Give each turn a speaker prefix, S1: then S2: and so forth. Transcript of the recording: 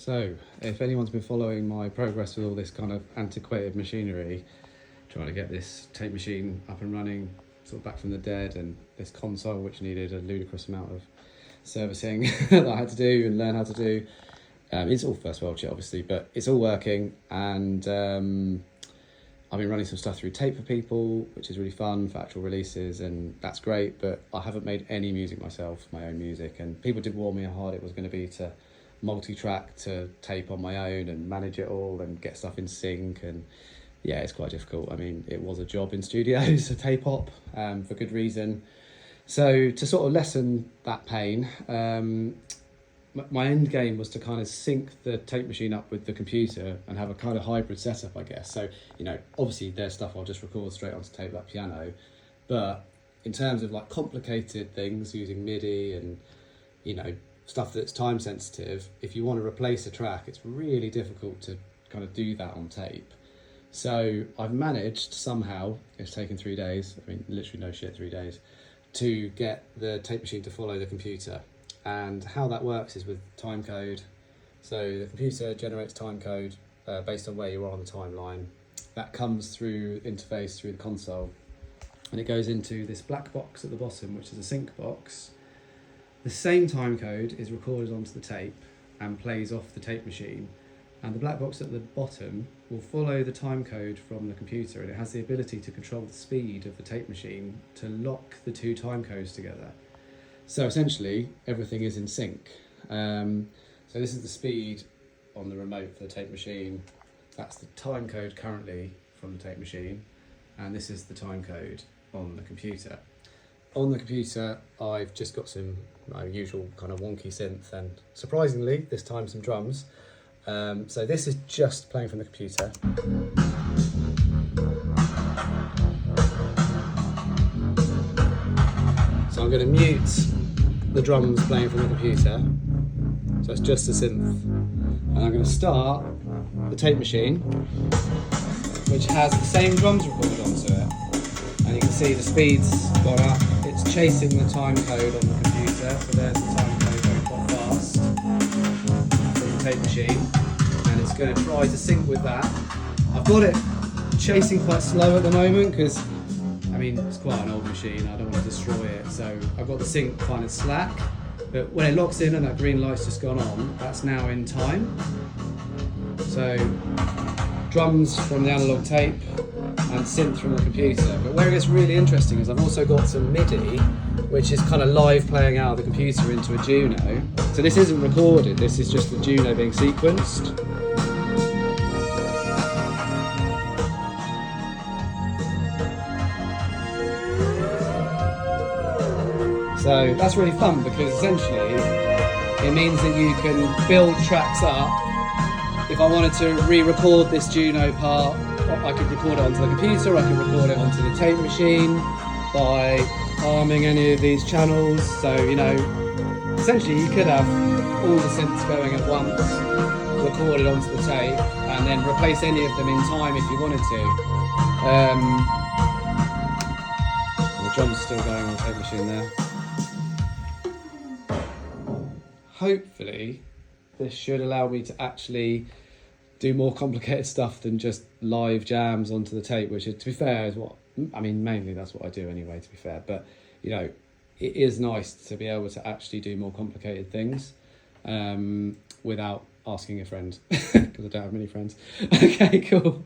S1: So, if anyone's been following my progress with all this kind of antiquated machinery, trying to get this tape machine up and running, sort of back from the dead, and this console which needed a ludicrous amount of servicing that I had to do and learn how to do. It's all first world shit, obviously, but it's all working, and I've been running some stuff through Tape for People, which is really fun for actual releases, and that's great, but I haven't made any music myself, my own music, and people did warn me how hard it was going to be to multi-track to tape on my own and manage it all and get stuff in sync, and yeah, it's quite difficult. I mean, it was a job in studios, a tape op, for good reason. So to sort of lessen that pain, my end game was to kind of sync the tape machine up with the computer and have a kind of hybrid setup, I guess. So, you know, obviously there's stuff I'll just record straight onto tape like piano, but in terms of like complicated things using MIDI and, you know, stuff that's time sensitive, if you want to replace a track, it's really difficult to kind of do that on tape. So I've managed somehow, it's taken 3 days, I mean literally no shit, 3 days, to get the tape machine to follow the computer. And how that works is with timecode. So the computer generates timecode based on where you are on the timeline. That comes through interface through the console, and it goes into this black box at the bottom, which is a sync box. The same timecode is recorded onto the tape and plays off the tape machine, and the black box at the bottom will follow the timecode from the computer, and it has the ability to control the speed of the tape machine to lock the two timecodes together. So essentially everything is in sync. So this is the speed on the remote for the tape machine. That's the timecode currently from the tape machine, and this is the timecode on the computer. On the computer, I've just got some my usual kind of wonky synth, and surprisingly, this time some drums. So this is just playing from the computer. So I'm going to mute the drums playing from the computer. So it's just a synth. And I'm going to start the tape machine, which has the same drums recorded onto it. And you can see the speed's gone up. It's chasing the time code on the computer, so there's the time code going quite fast from the tape machine, and it's going to try to sync with that. I've got it chasing quite slow at the moment because, I mean, it's quite an old machine, I don't want to destroy it, so I've got the sync kind of slack, but when it locks in and that green light's just gone on, that's now in time. So drums from the analog tape and synth from the computer. But where it gets really interesting is I've also got some MIDI, which is kind of live playing out of the computer into a Juno. So this isn't recorded, this is just the Juno being sequenced. So that's really fun because essentially it means that you can build tracks up. If I wanted to re-record this Juno part, I could record it onto the computer, I could record it onto the tape machine by arming any of these channels. So, you know, essentially you could have all the synths going at once, recorded onto the tape, and then replace any of them in time if you wanted to. The drums are still going on the tape machine there. Hopefully, this should allow me to actually do more complicated stuff than just live jams onto the tape, which, to be fair, is what, I mean, mainly that's what I do anyway, to be fair. But, you know, it is nice to be able to actually do more complicated things without asking a friend, because I don't have many friends. Okay, cool.